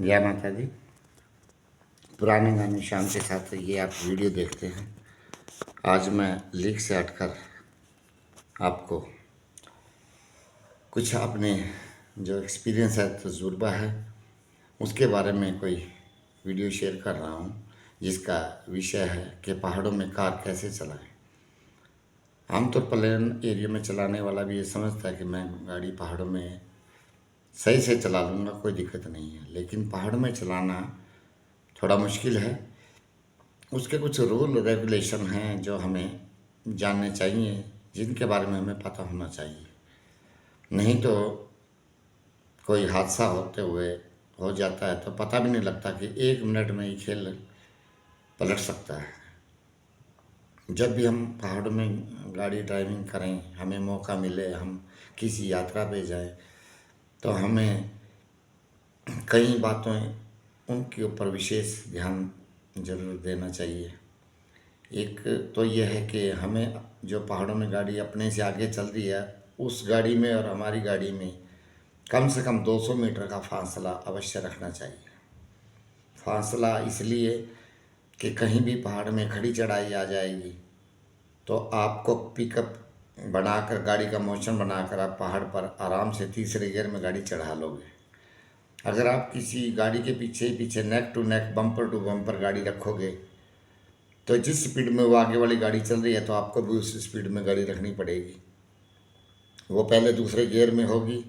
जय माता दी। पुराने गाने शाम के साथ ये आप वीडियो देखते हैं। आज मैं लीक से हटकर आपको कुछ अपने जो एक्सपीरियंस है, तजुर्बा है, उसके बारे में कोई वीडियो शेयर कर रहा हूँ, जिसका विषय है कि पहाड़ों में कार कैसे चलाएं। आमतौर पर प्लेन एरिया में चलाने वाला भी ये समझता है कि मैं गाड़ी पहाड़ों में सही से चला लूँगा, कोई दिक्कत नहीं है। लेकिन पहाड़ में चलाना थोड़ा मुश्किल है। उसके कुछ रूल रेगुलेशन हैं जो हमें जानने चाहिए, जिनके बारे में हमें पता होना चाहिए। नहीं तो कोई हादसा होते हुए हो जाता है तो पता भी नहीं लगता कि 1 मिनट में ही खेल पलट सकता है। जब भी हम पहाड़ों में गाड़ी ड्राइविंग करें, हमें मौका मिले, हम किसी यात्रा पे जाएं, तो हमें कई बातों उनके ऊपर विशेष ध्यान जरूर देना चाहिए। एक तो यह है कि हमें जो पहाड़ों में गाड़ी अपने से आगे चल रही है, उस गाड़ी में और हमारी गाड़ी में कम से कम 200 मीटर का फासला अवश्य रखना चाहिए। फासला इसलिए कि कहीं भी पहाड़ में खड़ी चढ़ाई आ जाएगी तो आपको पिकअप बनाकर, गाड़ी का मोशन बनाकर आप पहाड़ पर आराम से तीसरे गियर में गाड़ी चढ़ा लोगे। अगर आप किसी गाड़ी के पीछे पीछे neck to neck, bumper to bumper गाड़ी रखोगे तो जिस स्पीड में वो आगे वाली गाड़ी चल रही है तो आपको भी उस स्पीड में गाड़ी रखनी पड़ेगी। वो पहले दूसरे गियर में होगी,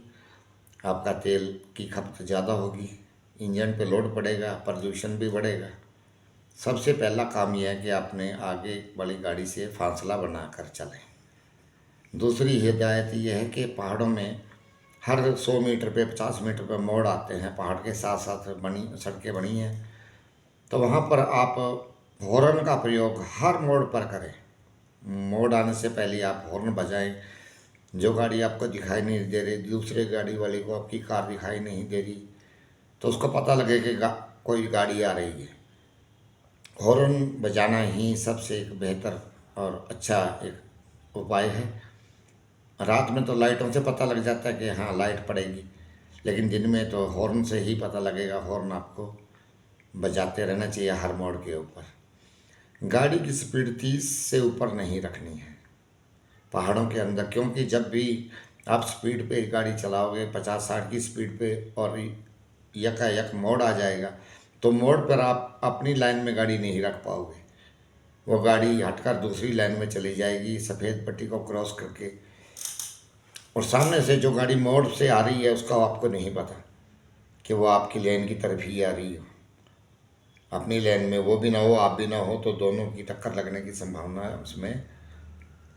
आपका तेल की खपत ज़्यादा होगी, इंजन पे लोड पड़ेगा, प्रदूषण भी बढ़ेगा। सबसे पहला काम यह है कि आपने आगे वाली गाड़ी से फासला बनाकर चलें। दूसरी हिदायत यह है कि पहाड़ों में हर 100 मीटर पे, 50 मीटर पे मोड़ आते हैं। पहाड़ के साथ साथ बनी सड़कें बनी हैं, तो वहाँ पर आप हॉर्न का प्रयोग हर मोड़ पर करें। मोड़ आने से पहले आप हॉर्न बजाएं। जो गाड़ी आपको दिखाई नहीं दे रही, दूसरे गाड़ी वाले को आपकी कार दिखाई नहीं दे रही, तो उसको पता लगे कि कोई गाड़ी आ रही है। हॉर्न बजाना ही सबसे एक बेहतर और अच्छा एक उपाय है। रात में तो लाइटों से पता लग जाता है कि हाँ लाइट पड़ेगी, लेकिन दिन में तो हॉर्न से ही पता लगेगा। हॉर्न आपको बजाते रहना चाहिए हर मोड़ के ऊपर। गाड़ी की स्पीड 30 से ऊपर नहीं रखनी है पहाड़ों के अंदर, क्योंकि जब भी आप स्पीड पे गाड़ी चलाओगे 50-60 की स्पीड पे और यकायक मोड़ आ जाएगा, तो मोड़ पर आप अपनी लाइन में गाड़ी नहीं रख पाओगे। वो गाड़ी हटकर दूसरी लाइन में चली जाएगी सफ़ेद पट्टी को क्रॉस करके, और सामने से जो गाड़ी मोड़ से आ रही है उसका आपको नहीं पता कि वो आपकी लाइन की तरफ ही आ रही हो। अपनी लाइन में वो भी ना हो, आप भी ना हो, तो दोनों की टक्कर लगने की संभावना उसमें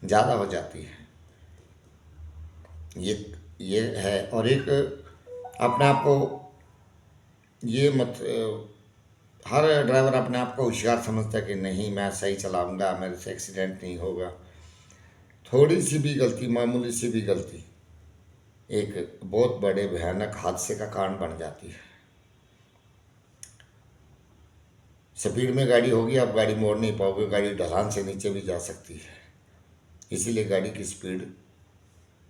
ज़्यादा हो जाती है। ये है। और एक अपने आप को ये मत हर ड्राइवर अपने आप को होशियार समझता है कि नहीं मैं सही चलाऊंगा, मेरे से एक्सीडेंट नहीं होगा। थोड़ी सी भी गलती, मामूली सी भी गलती एक बहुत बड़े भयानक हादसे का कारण बन जाती है। स्पीड में गाड़ी होगी, आप गाड़ी मोड़ नहीं पाओगे, गाड़ी ढलान से नीचे भी जा सकती है। इसीलिए गाड़ी की स्पीड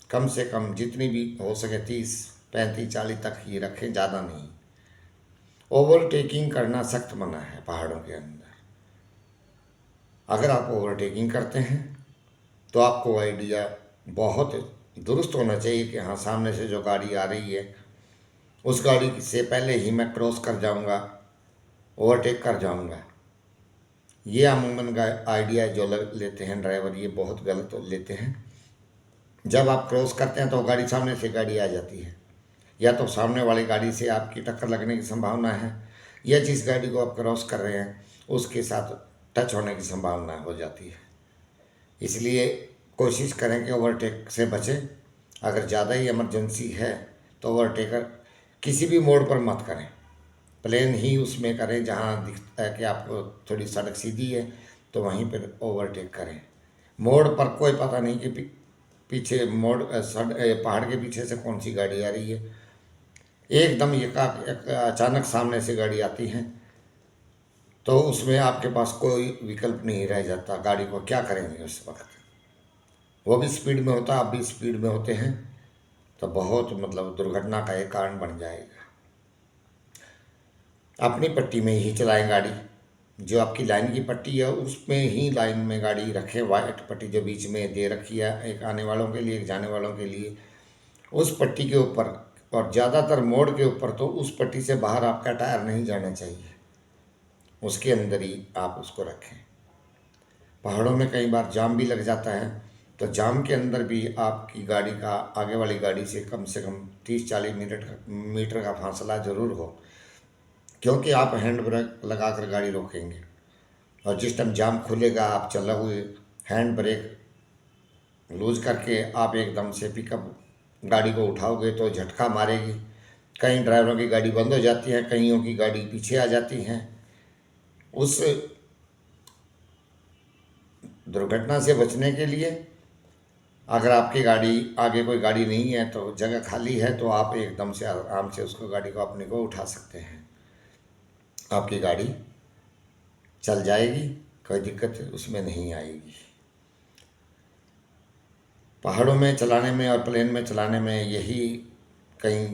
कम से कम जितनी भी हो सके 30, 35, 40 तक ही रखें, ज़्यादा नहीं। ओवरटेकिंग करना सख्त मना है पहाड़ों के अंदर। अगर आप ओवरटेकिंग करते हैं तो आपको आइडिया बहुत दुरुस्त होना चाहिए कि हाँ सामने से जो गाड़ी आ रही है उस गाड़ी से पहले ही मैं क्रॉस कर जाऊंगा, ओवरटेक कर जाऊंगा। ये अमूमन आइडिया जो लेते हैं ड्राइवर, ये बहुत गलत लेते हैं। जब आप क्रॉस करते हैं तो गाड़ी सामने से गाड़ी आ जाती है, या तो सामने वाली गाड़ी से आपकी टक्कर लगने की संभावना है, या जिस गाड़ी को आप क्रॉस कर रहे हैं उसके साथ टच होने की संभावना हो जाती है। इसलिए कोशिश करें कि ओवरटेक से बचें। अगर ज़्यादा ही इमरजेंसी है तो ओवरटेकर किसी भी मोड़ पर मत करें, प्लेन ही उसमें करें जहाँ दिखता है कि आपको थोड़ी सड़क सीधी है तो वहीं पर ओवरटेक करें। मोड़ पर कोई पता नहीं कि पीछे पहाड़ के पीछे से कौन सी गाड़ी आ रही है। एकदम अचानक सामने से गाड़ी आती है तो उसमें आपके पास कोई विकल्प नहीं रह जाता, गाड़ी को क्या करेंगे उस वक्त। वो भी स्पीड में होता, आप भी स्पीड में होते हैं, तो बहुत दुर्घटना का एक कारण बन जाएगा। अपनी पट्टी में ही चलाएं गाड़ी। जो आपकी लाइन की पट्टी है उसमें ही लाइन में गाड़ी रखें। वाइट पट्टी जो बीच में दे रखी है, एक आने वालों के लिए एक जाने वालों के लिए, उस पट्टी के ऊपर, और ज़्यादातर मोड़ के ऊपर तो उस पट्टी से बाहर आपका टायर नहीं जाना चाहिए, उसके अंदर ही आप उसको रखें। पहाड़ों में कई बार जाम भी लग जाता है, तो जाम के अंदर भी आपकी गाड़ी का आगे वाली गाड़ी से कम 30-40 मीटर का फासला ज़रूर हो, क्योंकि आप हैंड ब्रेक लगाकर गाड़ी रोकेंगे और जिस टाइम जाम खुलेगा आप चले हुए हैंड ब्रेक लूज करके आप एकदम से पिकअप गाड़ी को उठाओगे तो झटका मारेगी। कई ड्राइवरों की गाड़ी बंद हो जाती है, कईयों की गाड़ी पीछे आ जाती हैं। उस दुर्घटना से बचने के लिए, अगर आपकी गाड़ी आगे कोई गाड़ी नहीं है तो जगह खाली है, तो आप एकदम से आराम से उसको गाड़ी को अपने को उठा सकते हैं। आपकी गाड़ी चल जाएगी, कोई दिक्कत उसमें नहीं आएगी। पहाड़ों में चलाने में और प्लेन में चलाने में यही कई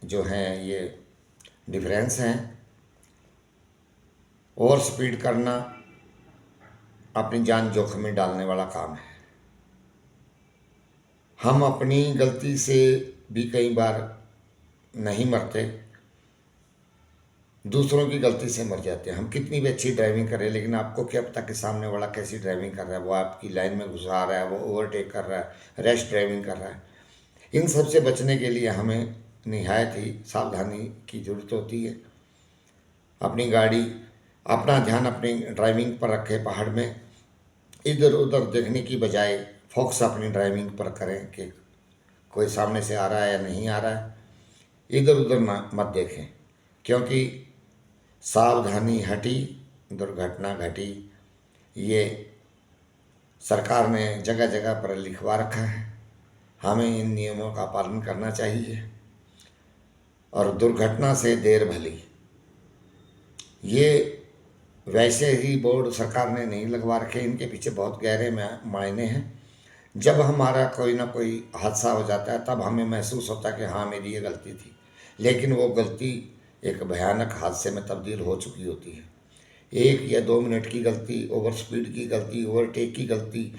जो हैं ये डिफरेंस हैं। ओवर स्पीड करना अपनी जान जोखिम में डालने वाला काम है। हम अपनी गलती से भी कई बार नहीं मरते, दूसरों की गलती से मर जाते हैं। हम कितनी भी अच्छी ड्राइविंग करें, लेकिन आपको क्या पता कि सामने वाला कैसी ड्राइविंग कर रहा है, वो आपकी लाइन में घुसा रहा है, वो ओवरटेक कर रहा है, रैश ड्राइविंग कर रहा है। इन सब से बचने के लिए हमें निहायत ही सावधानी की ज़रूरत होती है। अपनी गाड़ी, अपना ध्यान अपनी ड्राइविंग पर रखें। पहाड़ में इधर उधर देखने की बजाय फोकस अपनी ड्राइविंग पर करें कि कोई सामने से आ रहा है या नहीं आ रहा है। इधर उधर मत देखें, क्योंकि सावधानी हटी दुर्घटना घटी, ये सरकार ने जगह जगह पर लिखवा रखा है। हमें इन नियमों का पालन करना चाहिए। और दुर्घटना से देर भली, ये वैसे ही बोर्ड सरकार ने नहीं लगवा रखे, इनके पीछे बहुत गहरे मायने हैं। जब हमारा कोई ना कोई हादसा हो जाता है तब हमें महसूस होता है कि हाँ मेरी ये गलती थी, लेकिन वो गलती एक भयानक हादसे में तब्दील हो चुकी होती है। 1 या 2 मिनट की गलती, ओवर स्पीड की गलती, ओवरटेक की गलती,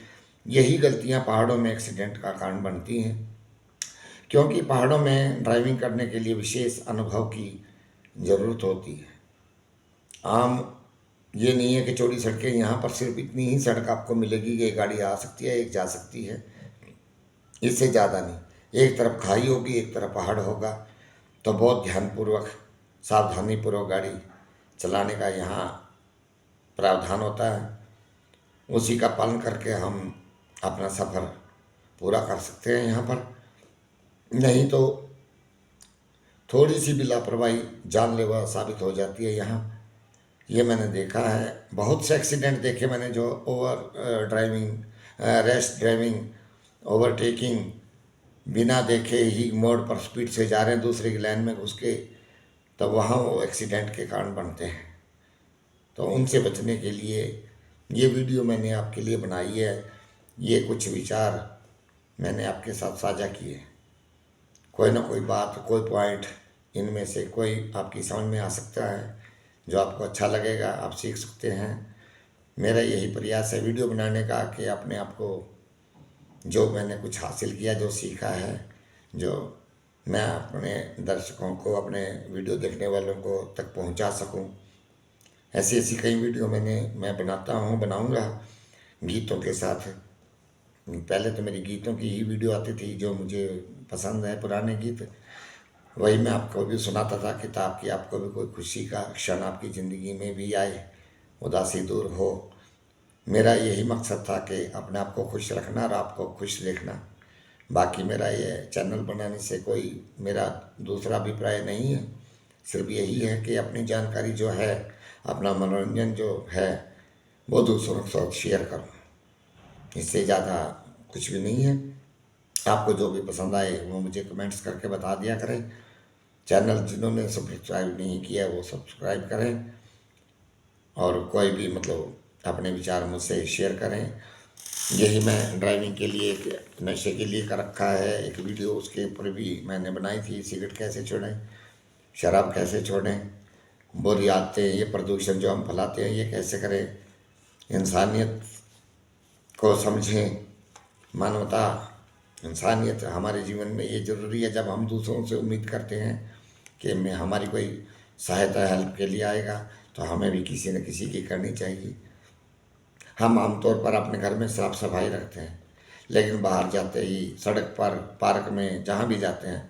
यही गलतियाँ पहाड़ों में एक्सीडेंट का कारण बनती हैं। क्योंकि पहाड़ों में ड्राइविंग करने के लिए विशेष अनुभव की ज़रूरत होती है। आम ये नहीं है कि चौड़ी सड़कें, यहाँ पर सिर्फ इतनी ही सड़क आपको मिलेगी कि एक गाड़ी आ सकती है, एक जा सकती है, इससे ज़्यादा नहीं। एक तरफ खाई होगी, एक तरफ पहाड़ होगा, तो बहुत ध्यानपूर्वक सावधानीपूर्वक गाड़ी चलाने का यहाँ प्रावधान होता है। उसी का पालन करके हम अपना सफ़र पूरा कर सकते हैं यहाँ पर। नहीं तो थोड़ी सी भी लापरवाही जानलेवा साबित हो जाती है यहाँ। ये मैंने देखा है, बहुत से एक्सीडेंट देखे मैंने, जो over driving, rash driving, overtaking, बिना देखे ही मोड़ पर स्पीड से जा रहे हैं दूसरे की लाइन में घुस के, तो वहाँ वो एक्सीडेंट के कारण बनते हैं। तो उनसे बचने के लिए ये वीडियो मैंने आपके लिए बनाई है। ये कुछ विचार मैंने आपके साथ साझा किए। कोई ना कोई बात, कोई पॉइंट इनमें से कोई आपकी समझ में आ सकता है, जो आपको अच्छा लगेगा, आप सीख सकते हैं। मेरा यही प्रयास है वीडियो बनाने का कि अपने आप को, जो मैंने कुछ हासिल किया, जो सीखा है, जो मैं अपने दर्शकों को, अपने वीडियो देखने वालों को तक पहुंचा सकूं। ऐसी ऐसी कई वीडियो मैं बनाता हूं, बनाऊंगा गीतों के साथ। पहले तो मेरी गीतों की ही वीडियो आती थी, जो मुझे पसंद है, पुराने गीत, वही मैं आपको भी सुनाता था कि ताकि आपको भी कोई खुशी का क्षण आपकी ज़िंदगी में भी आए, उदासी दूर हो। मेरा यही मकसद था कि अपने आप को खुश रखना और आपको खुश देखना। बाकी मेरा ये चैनल बनाने से कोई मेरा दूसरा अभिप्राय नहीं है, सिर्फ यही है कि अपनी जानकारी जो है, अपना मनोरंजन जो है, वो दूसरों के साथ शेयर करूँ। इससे ज़्यादा कुछ भी नहीं है। आपको जो भी पसंद आए वो मुझे कमेंट्स करके बता दिया करें। चैनल जिन्होंने सब्सक्राइब नहीं किया वो सब्सक्राइब करें, और कोई भी अपने विचार मुझसे शेयर करें। यही मैं ड्राइविंग के लिए, एक नशे के लिए कर रखा है एक वीडियो, उसके ऊपर भी मैंने बनाई थी, सिगरेट कैसे छोड़ें, शराब कैसे छोड़ें, बुरी आदतें, ये प्रदूषण जो हम फैलाते हैं, ये कैसे करें, इंसानियत को समझें। मानवता, इंसानियत हमारे जीवन में ये ज़रूरी है। जब हम दूसरों से उम्मीद करते हैं कि मैं हमारी कोई सहायता हेल्प के लिए आएगा, तो हमें भी किसी न किसी की करनी चाहिए। हम आमतौर पर अपने घर में साफ सफाई रखते हैं, लेकिन बाहर जाते ही सड़क पर, पार्क में, जहाँ भी जाते हैं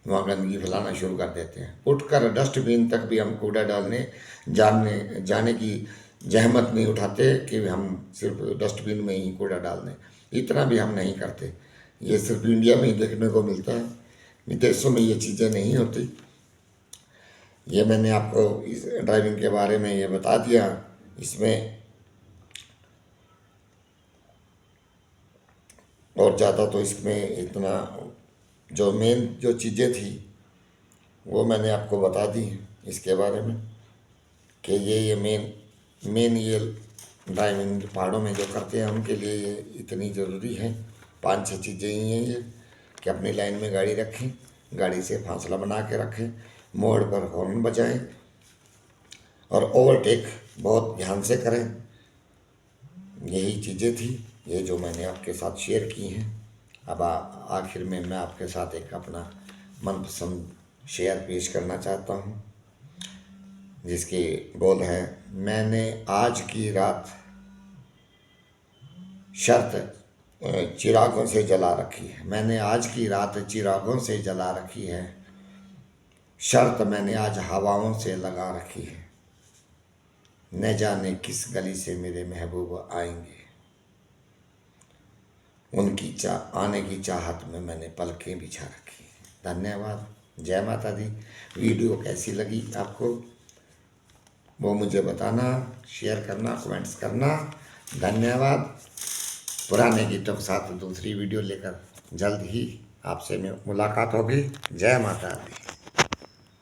वहाँ गंदगी फैलाना शुरू कर देते हैं। उठकर डस्टबिन तक भी हम कूड़ा डालने जाने की जहमत नहीं उठाते कि हम सिर्फ डस्टबिन में ही कूड़ा डाल दें। इतना भी हम नहीं करते। ये सिर्फ इंडिया में ही देखने को मिलता है, विदेशों में ये चीज़ें नहीं होती। ये मैंने आपको इस ड्राइविंग के बारे में ये बता दिया। इसमें और ज़्यादा तो इसमें इतना, जो मेन जो चीज़ें थी वो मैंने आपको बता दी इसके बारे में, कि ये मेन ये ड्राइविंग पहाड़ों में जो करते हैं उनके लिए ये इतनी ज़रूरी है। 5-6 चीज़ें ही हैं ये, कि अपनी लाइन में गाड़ी रखें, गाड़ी से फासला बना के रखें, मोड़ पर हॉर्न बजाएं और ओवरटेक बहुत ध्यान से करें। यही चीज़ें थी ये जो मैंने आपके साथ शेयर की हैं। अब आखिर में मैं आपके साथ एक अपना मनपसंद शेयर पेश करना चाहता हूँ, जिसकी बोल है, मैंने आज की रात शर्त चिरागों से जला रखी है। मैंने आज की रात चिरागों से जला रखी है, शर्त मैंने आज हवाओं से लगा रखी है। न जाने किस गली से मेरे महबूब आएंगे, उनकी आने की चाहत में मैंने पलकें बिछा रखी। धन्यवाद। जय माता दी। वीडियो कैसी लगी आपको वो मुझे बताना, शेयर करना, कमेंट्स करना। धन्यवाद। पुराने गीतों के साथ दूसरी वीडियो लेकर जल्द ही आपसे मुलाकात होगी। जय माता दी।